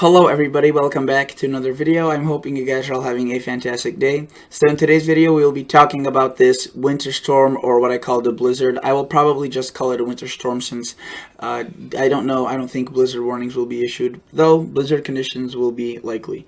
Hello everybody, welcome back to another video. I'm hoping you guys are all having a fantastic day. So in today's video we will be talking about this winter storm, or what I call the blizzard. I will probably just call it a winter storm since I don't think blizzard warnings will be issued, though blizzard conditions will be likely.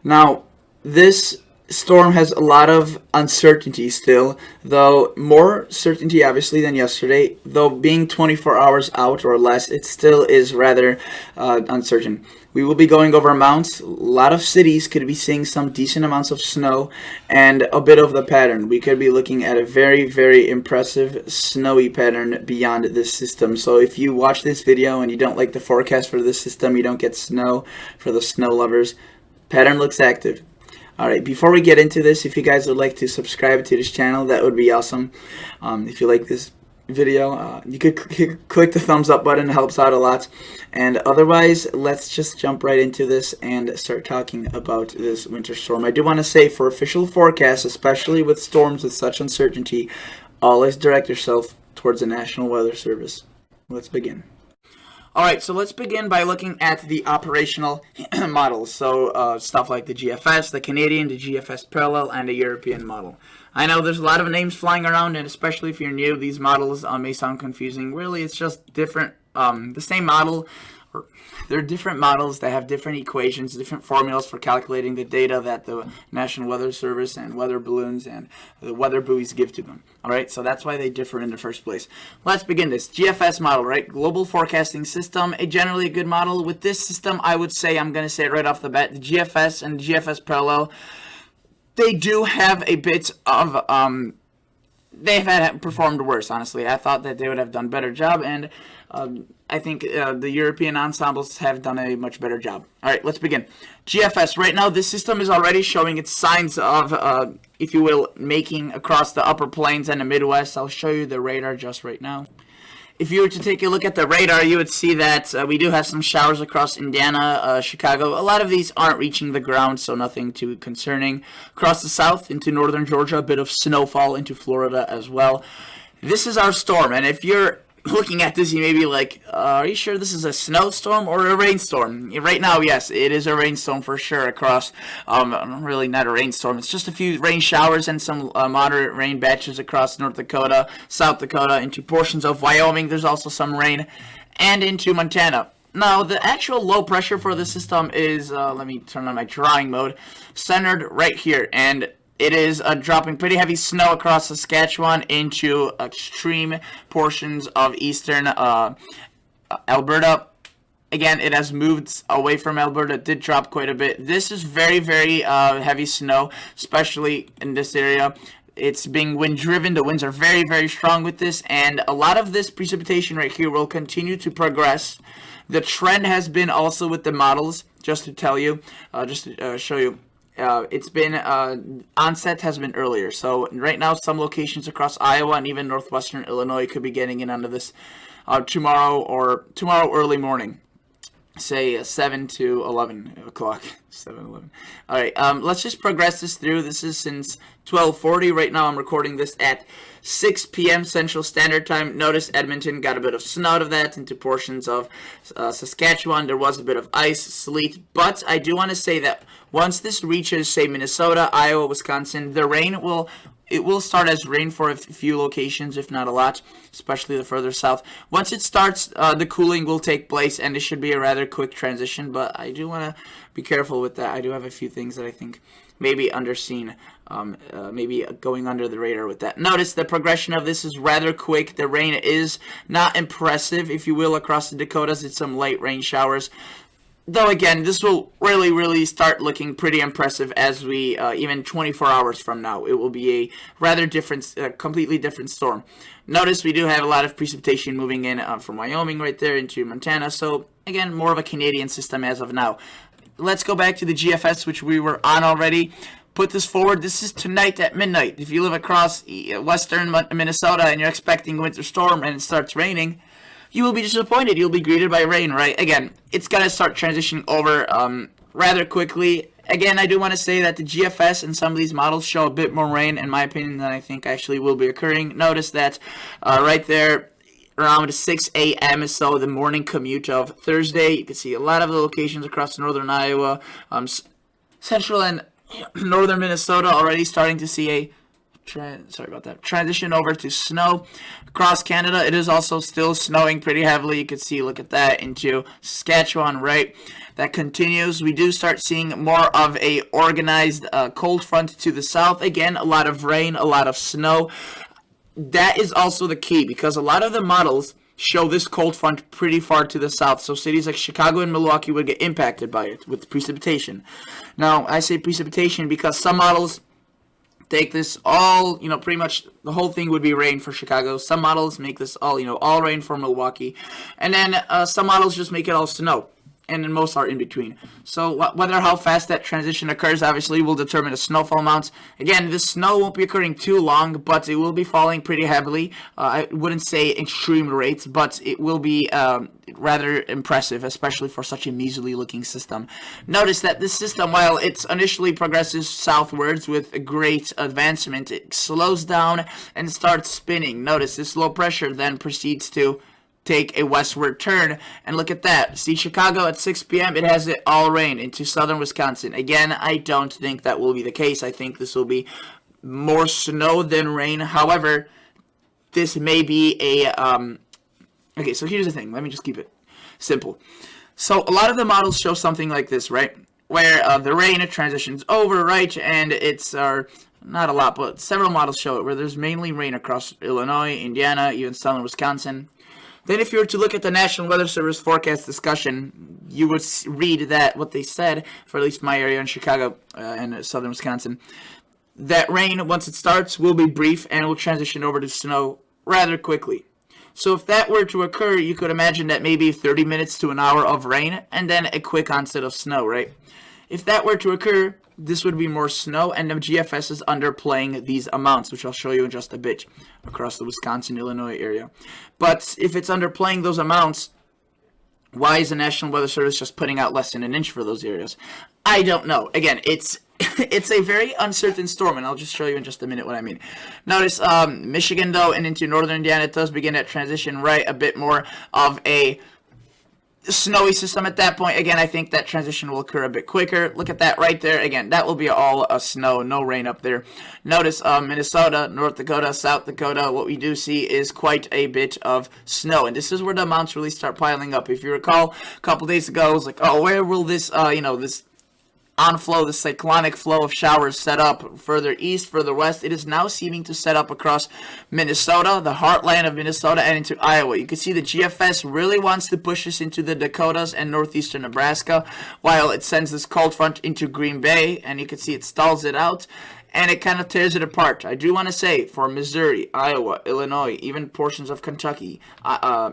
Now, this storm has a lot of uncertainty still, though more certainty obviously than yesterday, though being 24 hours out or less, it still is rather uncertain. We will be going over mounts. A lot of cities could be seeing some decent amounts of snow and a bit of the pattern. We could be looking at a very, very impressive snowy pattern beyond this system. So if you watch this video and you don't like the forecast for this system, you don't get snow for the snow lovers, pattern looks active. Alright, before we get into this, if you guys would like to subscribe to this channel, that would be awesome. If you like this video, you could click the thumbs up button, it helps out a lot. And otherwise, let's just jump right into this and start talking about this winter storm. I do want to say, for official forecasts, especially with storms with such uncertainty, always direct yourself towards the National Weather Service. Let's begin. Alright, so let's begin by looking at the operational models. So stuff like the GFS, the Canadian, the GFS Parallel, and the European model. I know there's a lot of names flying around, and especially if you're new, these models may sound confusing. Really, it's just different, the same model. They're different models that have different equations, different formulas for calculating the data that the National Weather Service and weather balloons and the weather buoys give to them. Alright, so that's why they differ in the first place. Let's begin this. GFS model, right? Global Forecasting System, generally a good model. With this system, I would say, I'm going to say it right off the bat, the GFS and the GFS Parallel, they do have a bit of, they've had performed worse, honestly. I thought that they would have done a better job, and I think the European ensembles have done a much better job. Alright, let's begin. GFS, right now this system is already showing its signs of, if you will, making across the upper plains and the Midwest. I'll show you the radar just right now. If you were to take a look at the radar, you would see that we do have some showers across Indiana, Chicago. A lot of these aren't reaching the ground, so nothing too concerning. Across the south into northern Georgia, a bit of snowfall into Florida as well. This is our storm, and if you're looking at this, you may be like, are you sure this is a snowstorm or a rainstorm? Right now, yes, it is a rainstorm for sure across, really not a rainstorm. It's just a few rain showers and some moderate rain batches across North Dakota, South Dakota, into portions of Wyoming. There's also some rain, and into Montana. Now, the actual low pressure for the system is, let me turn on my drawing mode, centered right here, and it is dropping pretty heavy snow across Saskatchewan into extreme portions of eastern Alberta. Again, it has moved away from Alberta. It did drop quite a bit. This is very, very heavy snow, especially in this area. It's being wind-driven. The winds are very, very strong with this, and a lot of this precipitation right here will continue to progress. The trend has been also with the models, just to tell you, just to show you. It's been, onset has been earlier. So right now, some locations across Iowa and even northwestern Illinois could be getting in onto this tomorrow early morning. Say 7 to 11 o'clock. 7, 11. Alright, let's just progress this through. This is since 12:40. Right now I'm recording this at 6 p.m. Central Standard Time. Notice Edmonton got a bit of snow out of that into portions of Saskatchewan. There was a bit of ice, sleet, but I do want to say that once this reaches, say, Minnesota, Iowa, Wisconsin, the rain will start as rain for a few locations, if not a lot, especially the further south. Once it starts, the cooling will take place, and it should be a rather quick transition, but I do want to be careful with that. I do have a few things that I think may be underseen, maybe going under the radar with that. Notice the progression of this is rather quick. The rain is not impressive, if you will, across the Dakotas. It's some light rain showers. Though, again, this will really, really start looking pretty impressive as we, even 24 hours from now, it will be a rather different, completely different storm. Notice we do have a lot of precipitation moving in from Wyoming right there into Montana. So, again, more of a Canadian system as of now. Let's go back to the GFS, which we were on already. Put this forward. This is tonight at midnight. If you live across western Minnesota and you're expecting a winter storm and it starts raining, you will be disappointed. You'll be greeted by rain, right? Again, it's going to start transitioning over rather quickly. Again, I do want to say that the GFS and some of these models show a bit more rain, in my opinion, than I think actually will be occurring. Notice that right there, around 6 a.m. So the morning commute of Thursday. You can see a lot of the locations across northern Iowa, central and northern Minnesota already starting to see a transition over to snow. Across Canada, it is also still snowing pretty heavily. You can see, look at that, into Saskatchewan, right? That continues. We do start seeing more of a organized cold front to the south. Again, a lot of rain, a lot of snow. That is also the key, because a lot of the models show this cold front pretty far to the south. So cities like Chicago and Milwaukee would get impacted by it with precipitation. Now, I say precipitation because some models take this all, pretty much the whole thing would be rain for Chicago. Some models make this all, all rain for Milwaukee. And then some models just make it all snow. And then most are in between. So whether how fast that transition occurs, obviously, will determine the snowfall amounts. Again, this snow won't be occurring too long, but it will be falling pretty heavily. I wouldn't say extreme rates, but it will be rather impressive, especially for such a measly looking system. Notice that this system, while it initially progresses southwards with a great advancement, it slows down and starts spinning. Notice this low pressure then proceeds to take a westward turn, and look at that. See, Chicago at 6 p.m., it has it all rain into southern Wisconsin. Again, I don't think that will be the case. I think this will be more snow than rain. However, this may be a okay, so here's the thing. Let me just keep it simple. So a lot of the models show something like this, right? Where the rain transitions over, right? And it's not a lot, but several models show it where there's mainly rain across Illinois, Indiana, even southern Wisconsin. Then if you were to look at the National Weather Service forecast discussion, you would read that what they said, for at least my area in Chicago and southern Wisconsin, that rain, once it starts, will be brief and will transition over to snow rather quickly. So if that were to occur, you could imagine that maybe 30 minutes to an hour of rain and then a quick onset of snow, right? If that were to occur, this would be more snow, and the GFS is underplaying these amounts, which I'll show you in just a bit, across the Wisconsin-Illinois area. But if it's underplaying those amounts, why is the National Weather Service just putting out less than an inch for those areas? I don't know. Again, it's a very uncertain storm, and I'll just show you in just a minute what I mean. Notice Michigan, though, and into northern Indiana, it does begin that transition, right? A bit more of a snowy system at that point. Again, I think that transition will occur a bit quicker. Look at that right there. Again, that will be all snow, no rain up there. Notice Minnesota, North Dakota, South Dakota, what we do see is quite a bit of snow. And this is where the amounts really start piling up. If you recall, a couple days ago, I was like, oh, where will this, this onflow, the cyclonic flow of showers set up further east, further west? It is now seeming to set up across Minnesota, the heartland of Minnesota, and into Iowa. You can see the GFS really wants to push this into the Dakotas and northeastern Nebraska, while it sends this cold front into Green Bay, and you can see it stalls it out, and it kind of tears it apart. I do want to say, for Missouri, Iowa, Illinois, even portions of Kentucky,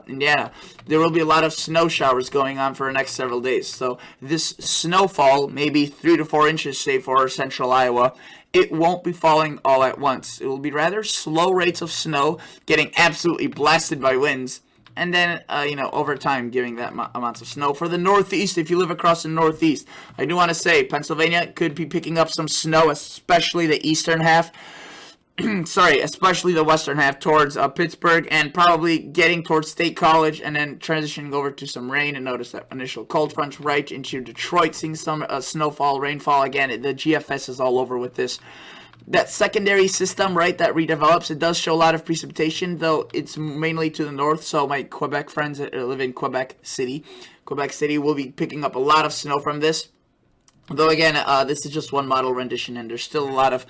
Indiana, there will be a lot of snow showers going on for the next several days. So this snowfall, maybe 3 to 4 inches, say, for central Iowa, it won't be falling all at once. It will be rather slow rates of snow, getting absolutely blasted by winds, and then, over time, giving that amounts of snow. For the Northeast, if you live across the Northeast, I do want to say Pennsylvania could be picking up some snow, especially the eastern half. Especially the western half towards Pittsburgh, and probably getting towards State College, and then transitioning over to some rain. And notice that initial cold front right into Detroit, seeing some snowfall, rainfall. Again, the GFS is all over with this. That secondary system, right, that redevelops, it does show a lot of precipitation, though it's mainly to the north. So my Quebec friends that live in Quebec City will be picking up a lot of snow from this. Though again, this is just one model rendition, and there's still a lot of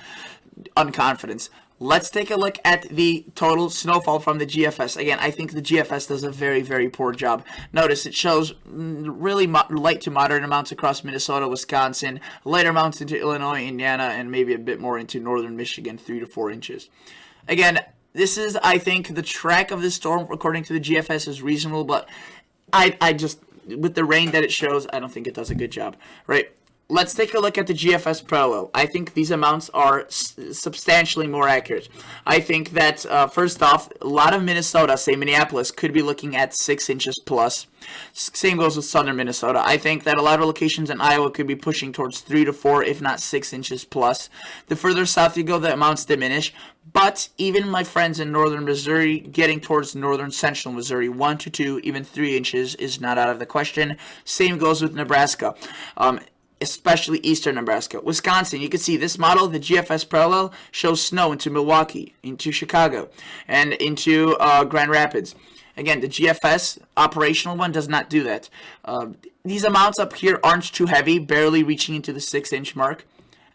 unconfidence. Let's take a look at the total snowfall from the GFS. Again, I think the GFS does a very, very poor job. Notice it shows really light to moderate amounts across Minnesota, Wisconsin, lighter amounts into Illinois, Indiana, and maybe a bit more into northern Michigan, 3 to 4 inches. Again, this is, I think, the track of this storm, according to the GFS, is reasonable, but I just, with the rain that it shows, I don't think it does a good job, right? let's take a look at the GFS parallel. I think these amounts are substantially more accurate. I think that, first off, a lot of Minnesota, say Minneapolis, could be looking at 6 inches plus. Same goes with southern Minnesota. I think that a lot of locations in Iowa could be pushing towards 3 to 4, if not 6 inches plus. The further south you go, the amounts diminish. But even my friends in northern Missouri, getting towards northern central Missouri, 1 to 2, even 3 inches is not out of the question. Same goes with Nebraska. Especially eastern Nebraska. Wisconsin, you can see this model, the GFS parallel, shows snow into Milwaukee, into Chicago, and into Grand Rapids. Again, the GFS operational one does not do that. These amounts up here aren't too heavy, barely reaching into the 6-inch mark.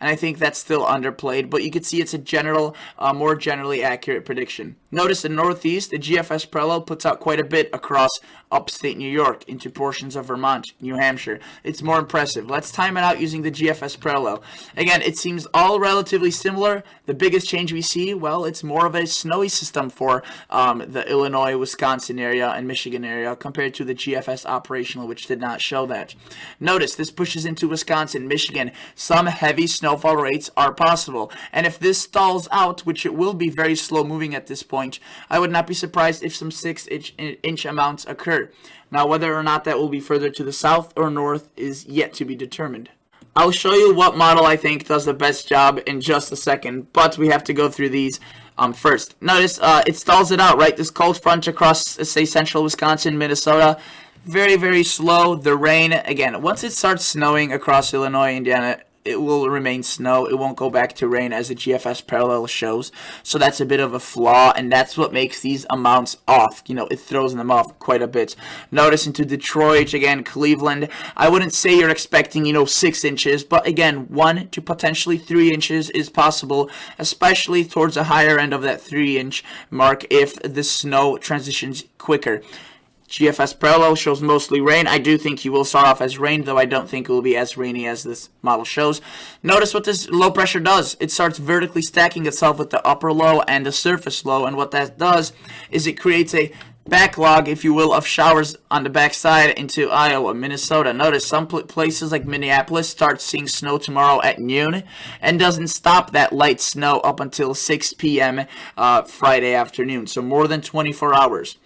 And I think that's still underplayed, but you can see it's a general, more generally accurate prediction. Notice in Northeast, the GFS parallel puts out quite a bit across upstate New York into portions of Vermont, New Hampshire. It's more impressive. Let's time it out using the GFS parallel. Again, it seems all relatively similar. The biggest change we see, well, it's more of a snowy system for the Illinois, Wisconsin area and Michigan area compared to the GFS operational, which did not show that. Notice this pushes into Wisconsin, Michigan. Some heavy snowfall rates are possible. And if this stalls out, which it will be very slow moving at this point, I would not be surprised if some 6-inch amounts occur. Now, whether or not that will be further to the south or north is yet to be determined. I'll show you what model I think does the best job in just a second, but we have to go through these first. Notice it stalls it out, right? This cold front across, say, central Wisconsin, Minnesota, very, very slow. The rain, again, once it starts snowing across Illinois, Indiana, it will remain snow. It won't go back to rain as the GFS parallel shows. So that's a bit of a flaw, and that's what makes these amounts off. You know, it throws them off quite a bit. Notice into Detroit, again, Cleveland. I wouldn't say you're expecting, 6 inches, but again, 1 to potentially 3 inches is possible, especially towards the higher end of that 3-inch mark if the snow transitions quicker. GFS parallel shows mostly rain. I do think you will start off as rain, though I don't think it will be as rainy as this model shows. Notice what this low pressure does. It starts vertically stacking itself with the upper low and the surface low, and what that does is it creates a backlog, if you will, of showers on the backside into Iowa, Minnesota. Notice some places like Minneapolis start seeing snow tomorrow at noon and doesn't stop that light snow up until 6 p.m. Friday afternoon, so more than 24 hours.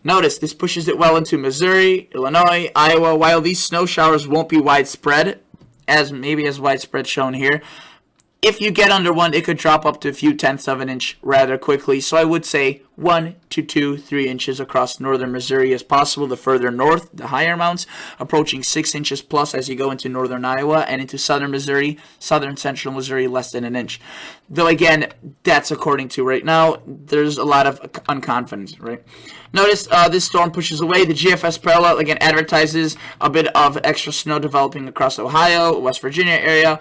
Notice this pushes it well into Missouri, Illinois, Iowa. While these snow showers won't be widespread, as widespread shown here, if you get under one, it could drop up to a few tenths of an inch rather quickly. So I would say 1 to 2, 3 inches across northern Missouri is possible. The further north, the higher amounts, approaching 6 inches plus as you go into northern Iowa and into southern Missouri, southern central Missouri, less than an inch. Though again, that's according to right now. There's a lot of unconfidence, right? Notice this storm pushes away. The GFS parallel, again, advertises a bit of extra snow developing across Ohio, West Virginia area.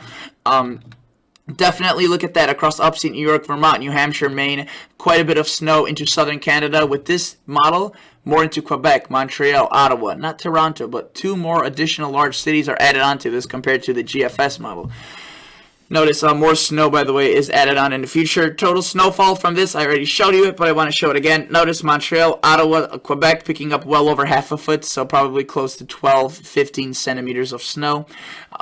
Definitely look at that across upstate New York, Vermont, New Hampshire, Maine. Quite a bit of snow into southern Canada. With this model, more into Quebec, Montreal, Ottawa. Not Toronto, but 2 more additional large cities are added onto this compared to the GFS model. Notice more snow, by the way, is added on in the future. Total snowfall from this, I already showed you it, but I want to show it again. Notice Montreal, Ottawa, Quebec picking up well over half a foot, so probably close to 12, 15 centimeters of snow.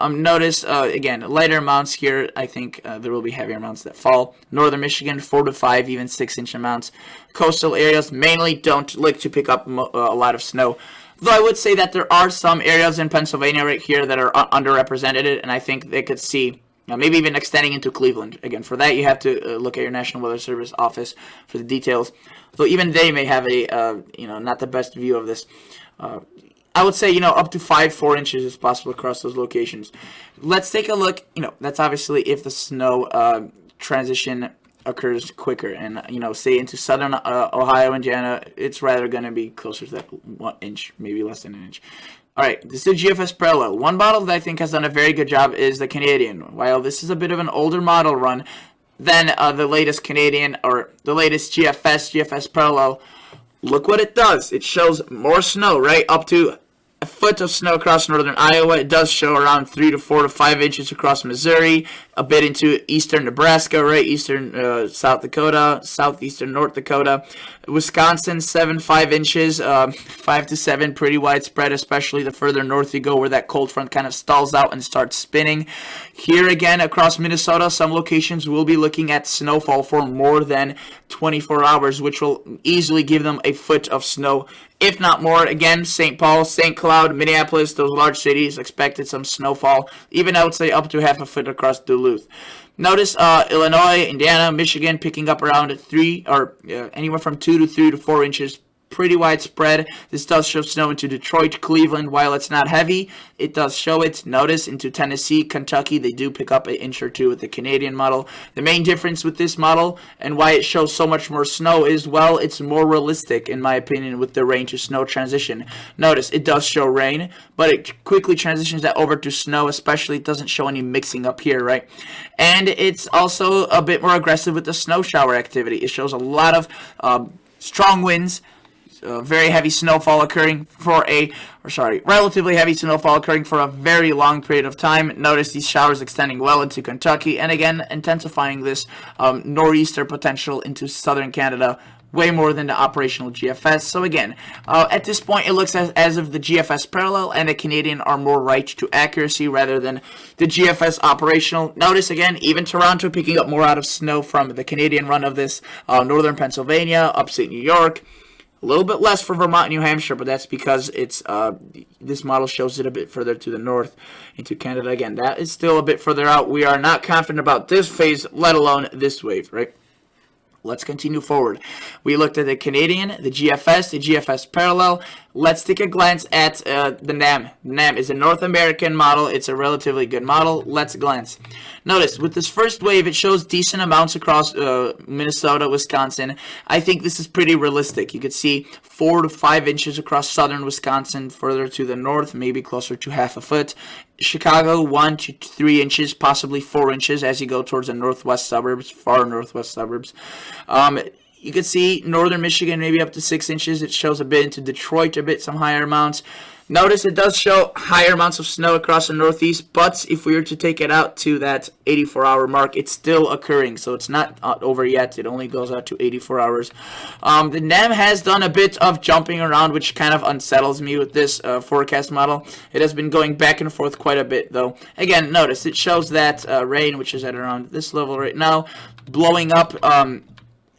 Notice, again, lighter amounts here. I think there will be heavier amounts that fall. Northern Michigan, 4 to 5, even 6-inch amounts. Coastal areas mainly don't like to pick up a lot of snow. Though I would say that there are some areas in Pennsylvania right here that are underrepresented, and I think they could see maybe even extending into Cleveland. Again, for that, you have to look at your National Weather Service office for the details. Though even they may have a, not the best view of this. I would say, up to 4 inches is possible across those locations. Let's take a look. That's obviously if the snow transition occurs quicker. And, say into southern Ohio, Indiana, it's rather going to be closer to that 1 inch, maybe less than an inch. All right, this is the GFS parallel. One model that I think has done a very good job is the Canadian. While this is a bit of an older model run than the latest Canadian or the latest GFS parallel, look what it does. It shows more snow, right, up to a foot of snow across northern Iowa. It does show around 3 to 4 to 5 inches across Missouri, a bit into eastern Nebraska, right, eastern South Dakota, southeastern North Dakota. Wisconsin, 5 inches, 5 to 7, pretty widespread, especially the further north you go where that cold front kind of stalls out and starts spinning. Here again, across Minnesota, some locations will be looking at snowfall for more than 24 hours, which will easily give them a foot of snow, if not more. Again, St. Paul, St. Cloud, Minneapolis, those large cities expected some snowfall, even I would say up to half a foot across Duluth. Notice Illinois, Indiana, Michigan picking up around 3 or anywhere from 2 to 3 to 4 inches. Pretty widespread. This does show snow into Detroit, Cleveland. While it's not heavy, it does show it. Notice into Tennessee, Kentucky, they do pick up an inch or two with the Canadian model. The main difference with this model and why it shows so much more snow is, well, it's more realistic, in my opinion, with the rain to snow transition. Notice it does show rain, but it quickly transitions that over to snow, especially it doesn't show any mixing up here, right? And it's also a bit more aggressive with the snow shower activity. It shows a lot of strong winds, very heavy snowfall occurring for relatively heavy snowfall occurring for a very long period of time. Notice these showers extending well into Kentucky, and again, intensifying this nor'easter potential into southern Canada way more than the operational GFS. So again, at this point, it looks as if the GFS parallel and the Canadian are more right to accuracy rather than the GFS operational. Notice again, even Toronto picking up more out of snow from the Canadian run of this, northern Pennsylvania, upstate New York. A little bit less for Vermont and New Hampshire, but that's because it's this model shows it a bit further to the north into Canada. Again, that is still a bit further out. We are not confident about this phase, let alone this wave, right? Let's continue forward. We looked at the Canadian, the GFS parallel. Let's take a glance at the NAM. NAM is a North American model. It's a relatively good model. Let's glance. Notice, with this first wave, it shows decent amounts across Minnesota, Wisconsin. I think this is pretty realistic. You could see 4 to 5 inches across southern Wisconsin, further to the north, maybe closer to half a foot. Chicago, 1 to 3 inches, possibly 4 inches as you go towards the northwest suburbs, far northwest suburbs. You can see northern Michigan maybe up to 6 inches. It shows a bit into Detroit, a bit some higher amounts. Notice it does show higher amounts of snow across the northeast, but if we were to take it out to that 84-hour mark, it's still occurring, so it's not over yet. It only goes out to 84 hours. The NAM has done a bit of jumping around, which kind of unsettles me with this forecast model. It has been going back and forth quite a bit, though. Again, notice it shows that rain, which is at around this level right now, blowing up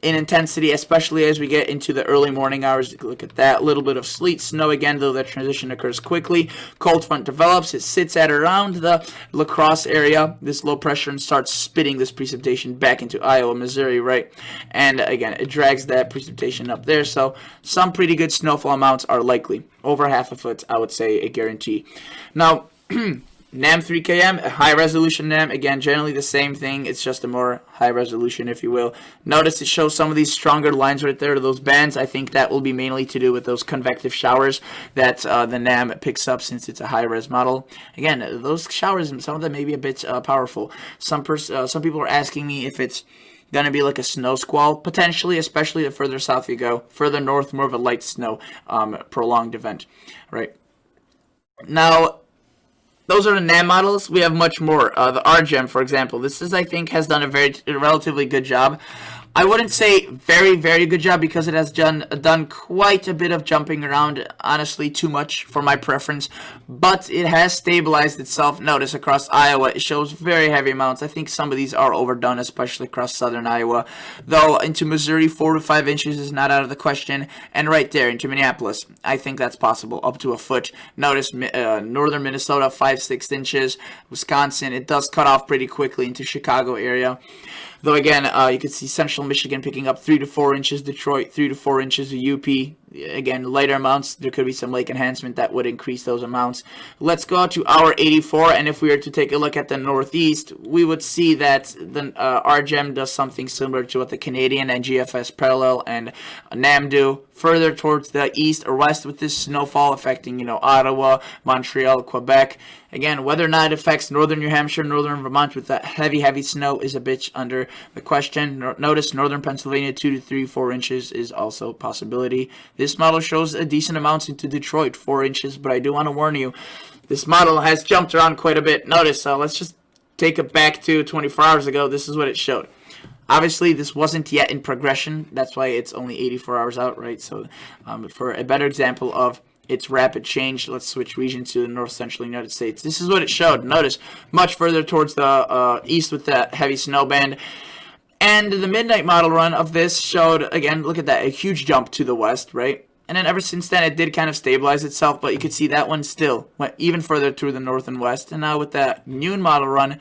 in intensity, especially as we get into the early morning hours. Look at that, little bit of sleet, snow again, though that transition occurs quickly. Cold front develops. It sits at around the La Crosse area, this low pressure, and starts spitting this precipitation back into Iowa, Missouri, right? And again, it drags that precipitation up there, so some pretty good snowfall amounts are likely. Over half a foot, I would say, a guarantee. Now, NAM 3KM, a high resolution NAM, again, generally the same thing, it's just a more high resolution, if you will. Notice it shows some of these stronger lines right there, those bands. I think that will be mainly to do with those convective showers that the NAM picks up since it's a high res model. Again, those showers, some of them may be a bit powerful. Some people are asking me if it's going to be like a snow squall, potentially, especially the further south you go. Further north, more of a light snow, prolonged event, right? Now, those are the NAM models. We have much more. The RGEM, for example. This is, I think, has done a relatively good job. I wouldn't say very, very good job because it has done quite a bit of jumping around, honestly, too much for my preference, but it has stabilized itself. Notice across Iowa, it shows very heavy amounts. I think some of these are overdone, especially across southern Iowa, though into Missouri, 4 to 5 inches is not out of the question, and right there into Minneapolis, I think that's possible, up to a foot. Notice northern Minnesota, 5-6 inches. Wisconsin, it does cut off pretty quickly into Chicago area. Though again, you can see central Michigan picking up 3 to 4 inches, Detroit 3 to 4 inches, UP, again, lighter amounts. There could be some lake enhancement that would increase those amounts. Let's go out to hour 84, and if we were to take a look at the Northeast, we would see that the RGEM does something similar to what the Canadian and GFS parallel and NAM do. Further towards the east or west with this snowfall affecting, Ottawa, Montreal, Quebec. Again, whether or not it affects northern New Hampshire, northern Vermont with that heavy snow is a bit under the question. Notice northern Pennsylvania, 2 to 4 inches is also a possibility. This This model shows a decent amounts into Detroit, 4 inches, but I do want to warn you, this model has jumped around quite a bit. Notice, let's just take it back to 24 hours ago. This is what it showed. Obviously, this wasn't yet in progression. That's why it's only 84 hours out, right? So for a better example of its rapid change, let's switch region to the north-central United States. This is what it showed. Notice, much further towards the east with that heavy snow band. And the midnight model run of this showed, again, look at that, a huge jump to the west, right? And then ever since then, it did kind of stabilize itself, but you could see that one still went even further through the north and west. And now with that noon model run,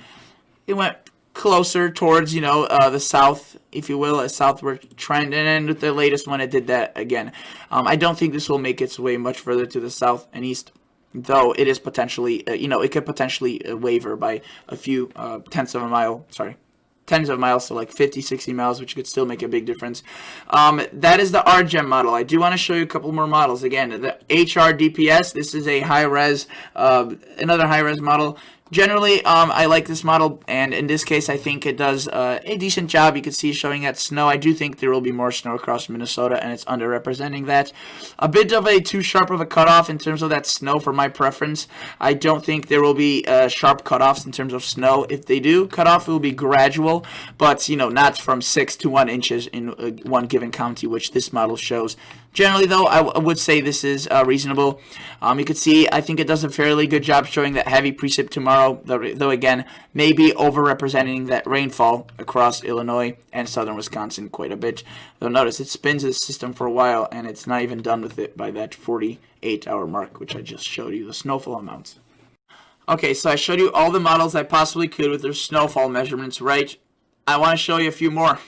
it went closer towards, the south, if you will, a southward trend. And then with the latest one, it did that again. I don't think this will make its way much further to the south and east, though it is potentially, it could potentially waver by a few tens of miles, so like 50, 60 miles, which could still make a big difference. That is the RGEM model. I do want to show you a couple more models. Again, the HRDPS, this is a high-res, another high-res model. Generally, I like this model, and in this case, I think it does a decent job. You can see showing that snow. I do think there will be more snow across Minnesota, and it's underrepresenting that. A bit of a too sharp of a cutoff in terms of that snow for my preference. I don't think there will be sharp cutoffs in terms of snow. If they do cut off, it will be gradual, but, not from 6 to 1 inches in one given county, which this model shows. Generally, though, I would say this is reasonable. You can see, I think it does a fairly good job showing that heavy precip tomorrow, though again, maybe overrepresenting that rainfall across Illinois and southern Wisconsin quite a bit. Though notice, it spins the system for a while, and it's not even done with it by that 48-hour mark, which I just showed you, the snowfall amounts. Okay, so I showed you all the models I possibly could with their snowfall measurements, right? I want to show you a few more.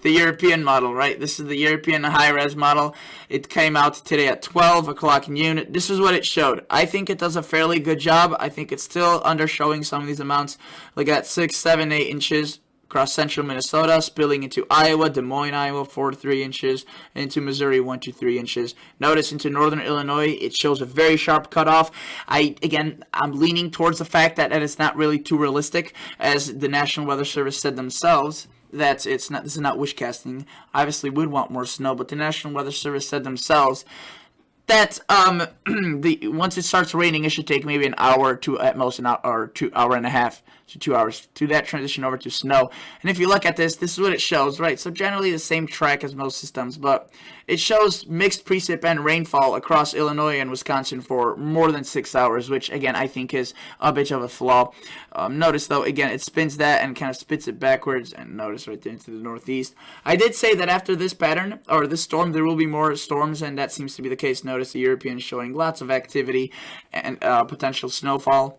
The European model, right? This is the European high-res model. It came out today at 12 o'clock noon. This is what it showed. I think it does a fairly good job. I think it's still undershowing some of these amounts. Look at 6, 7, 8 inches across central Minnesota, spilling into Iowa, Des Moines, Iowa, 4 to 3 inches, into Missouri, 1 to 3 inches. Notice into northern Illinois, it shows a very sharp cutoff. I'm leaning towards the fact that it's not really too realistic, as the National Weather Service said themselves. That this is not wish casting. Obviously, would want more snow, but the National Weather Service said themselves that once it starts raining, it should take maybe an hour to at most an hour or 2 hour and a half to 2 hours to that transition over to snow. And if you look at this is what it shows, right? So generally the same track as most systems, but it shows mixed precip and rainfall across Illinois and Wisconsin for more than 6 hours, which again I think is a bit of a flaw. Notice though, again, it spins that and kind of spits it backwards, and notice right there into the northeast. I did say that after this pattern or this storm, there will be more storms, and that seems to be the case. Notice the Europeans showing lots of activity and potential snowfall.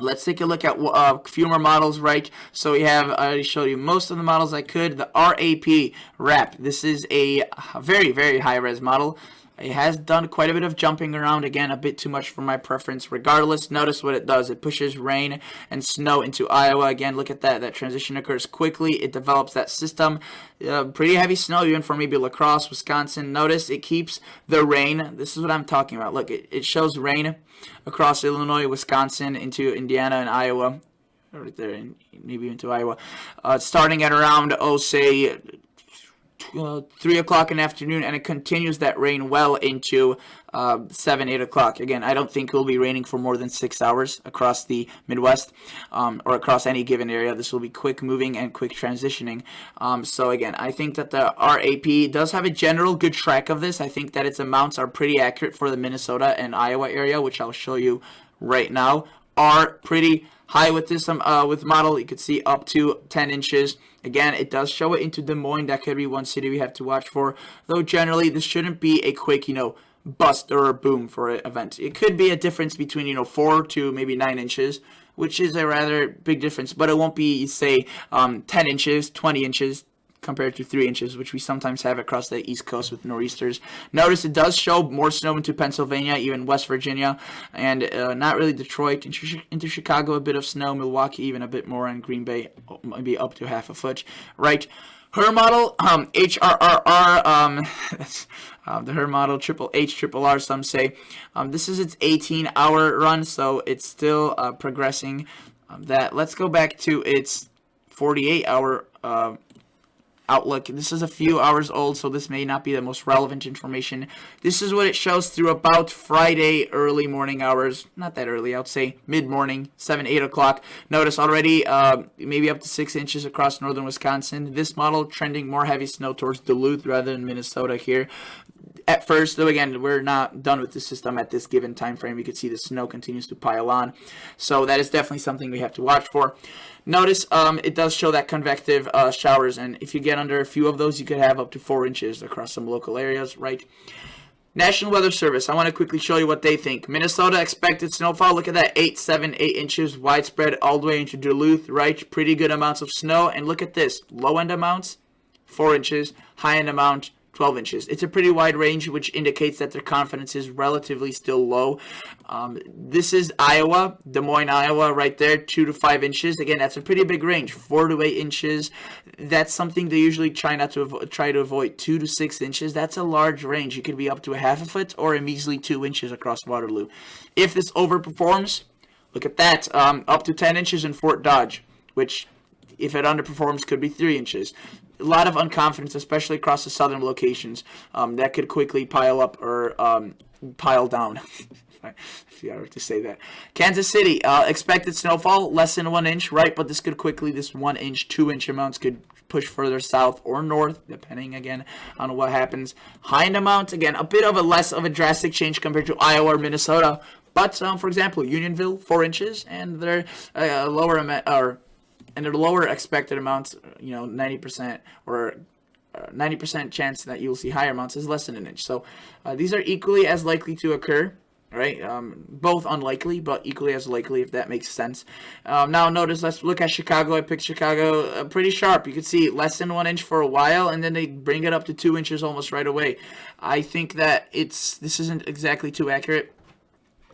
Let's take a look at a few more models, right? So we have, I already showed you most of the models I could. The RAP. This is a very, very high-res model. It has done quite a bit of jumping around, again, a bit too much for my preference. Regardless, notice what it does. It pushes rain and snow into Iowa. Again, look at that. That transition occurs quickly. It develops that system. Pretty heavy snow, even for maybe La Crosse, Wisconsin. Notice it keeps the rain. This is what I'm talking about. Look, it shows rain across Illinois, Wisconsin, into Indiana and Iowa. Right there, and maybe into Iowa. Starting at around, 3 o'clock in the afternoon, and it continues that rain well into 7, 8 o'clock. Again, I don't think it will be raining for more than 6 hours across the Midwest or across any given area. This will be quick moving and quick transitioning. So again, I think that the RAP does have a general good track of this. I think that its amounts are pretty accurate for the Minnesota and Iowa area, which I'll show you right now, are pretty high with this with model. You can see up to 10 inches. Again, it does show it into Des Moines. That could be one city we have to watch for. Though generally, this shouldn't be a quick, bust or a boom for an event. It could be a difference between, 4 to maybe 9 inches, which is a rather big difference. But it won't be, say, 10 inches, 20 inches, compared to 3 inches, which we sometimes have across the East Coast with nor'easters. Notice it does show more snow into Pennsylvania, even West Virginia, and not really Detroit. Into Chicago, a bit of snow. Milwaukee, even a bit more, and Green Bay, maybe up to half a foot. Right. Her model, HRRR, that's the her model, triple H, triple R, some say. This is its 18-hour run, so it's still progressing. Let's go back to its 48-hour outlook. This is a few hours old, so this may not be the most relevant information. This is what it shows through about Friday early morning hours. Not that early, I would say mid-morning, 7, 8 o'clock. Notice already maybe up to 6 inches across northern Wisconsin. This model trending more heavy snow towards Duluth rather than Minnesota here. At first, though, again, we're not done with the system at this given time frame. You can see the snow continues to pile on. So that is definitely something we have to watch for. Notice it does show that convective showers, and if you get under a few of those, you could have up to 4 inches across some local areas, right? National Weather Service, I want to quickly show you what they think. Minnesota expected snowfall. Look at that, 8, 7, 8 inches widespread all the way into Duluth, right? Pretty good amounts of snow. And look at this, low-end amounts, 4 inches, high-end amount, 12 inches. It's a pretty wide range, which indicates that their confidence is relatively still low. This is Iowa, Des Moines, Iowa, right there, 2 to 5 inches. Again, that's a pretty big range, 4 to 8 inches. That's something they usually try to avoid, 2 to 6 inches. That's a large range. You could be up to a half a foot or a measly 2 inches across Waterloo. If this overperforms, look at that, up to 10 inches in Fort Dodge, which if it underperforms could be 3 inches. A lot of unconfidence, especially across the southern locations. That could quickly pile up or pile down. If you were to say that. Kansas City, expected snowfall, less than 1 inch, right? But this could quickly, this 1 inch, 2 inch amounts could push further south or north, depending, again, on what happens. High-end amounts, again, a bit of a less of a drastic change compared to Iowa or Minnesota. But, for example, Unionville, 4 inches, and their lower amount, and their lower expected amounts, 90% or 90% chance that you'll see higher amounts is less than 1 inch. So these are equally as likely to occur, right? Both unlikely, but equally as likely, if that makes sense. Now notice, let's look at Chicago. I picked Chicago pretty sharp. You can see less than 1 inch for a while, and then they bring it up to 2 inches almost right away. I think that this isn't exactly too accurate.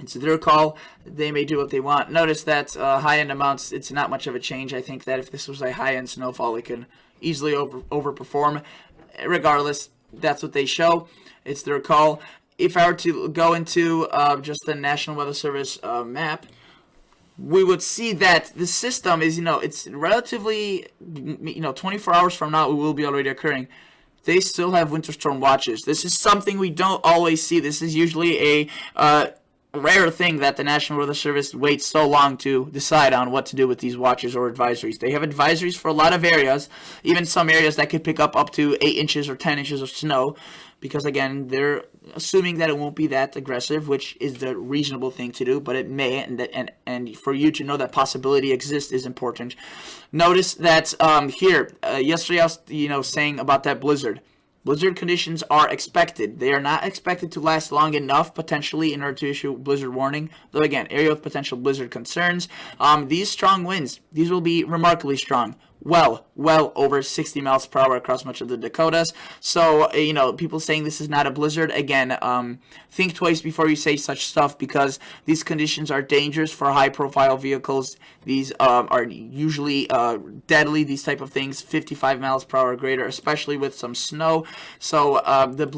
It's their call. They may do what they want. Notice that high-end amounts, it's not much of a change. I think that if this was a high-end snowfall, it could easily overperform. Regardless, that's what they show. It's their call. If I were to go into just the National Weather Service map, we would see that the system is, it's relatively, 24 hours from now, it will be already occurring. They still have winter storm watches. This is something we don't always see. This is usually a rare thing that the National Weather Service waits so long to decide on what to do with these watches or advisories. They have advisories for a lot of areas, even some areas that could pick up to 8 inches or 10 inches of snow, because again, they're assuming that it won't be that aggressive, which is the reasonable thing to do, but it may, and for you to know that possibility exists is important. Notice that here, yesterday I was saying about that blizzard. Blizzard conditions are expected. They are not expected to last long enough, potentially, in order to issue blizzard warning. Though, again, area with potential blizzard concerns. These strong winds, these will be remarkably strong. Well over 60 miles per hour across much of the Dakotas. So, people saying this is not a blizzard, again, think twice before you say such stuff, because these conditions are dangerous for high-profile vehicles. These are usually deadly, these type of things, 55 miles per hour or greater, especially with some snow. So, the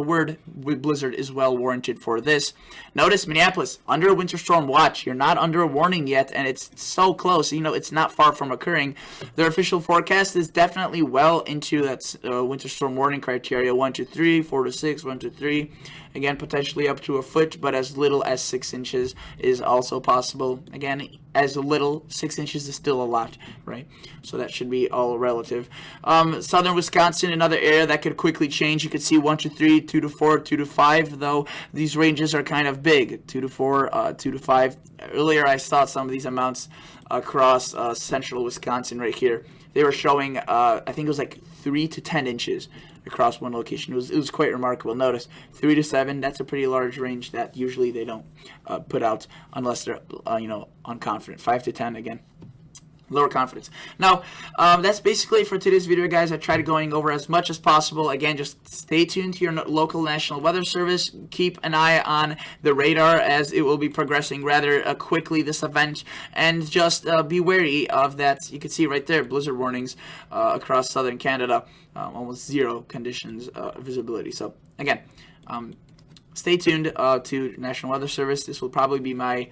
word blizzard is well warranted for this. Notice Minneapolis, under a winter storm watch. You're not under a warning yet, and it's so close. It's not far from occurring. Their official forecast is definitely well into that winter storm warning criteria, 1 to 3, 4 to 6, 1 to 3. Again, potentially up to a foot, but as little as 6 inches is also possible. Again, as little, 6 inches is still a lot, right? So that should be all relative. Southern Wisconsin, another area that could quickly change. You could see 1 to 3, 2 to 4, 2 to 5, though these ranges are kind of big, 2 to 4, 2 to 5. Earlier I saw some of these amounts across central Wisconsin right here. They were showing, I think it was like 3 to 10 inches across one location. It was quite remarkable. Notice 3 to 7. That's a pretty large range that usually they don't put out unless they're unconfident. 5 to 10 again. Lower confidence. Now, that's basically for today's video, guys. I tried going over as much as possible. Again, just stay tuned to your local National Weather Service. Keep an eye on the radar as it will be progressing rather quickly, this event. And just be wary of that. You can see right there, blizzard warnings across southern Canada. Almost zero conditions visibility. So, again, stay tuned to National Weather Service. This will probably be my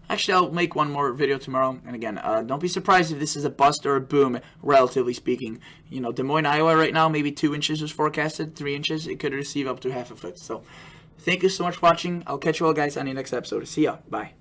Actually, I'll make one more video tomorrow. And again, don't be surprised if this is a bust or a boom, relatively speaking. You know, Des Moines, Iowa right now, maybe 2 inches was forecasted, 3 inches. It could receive up to half a foot. So thank you so much for watching. I'll catch you all guys on the next episode. See ya. Bye.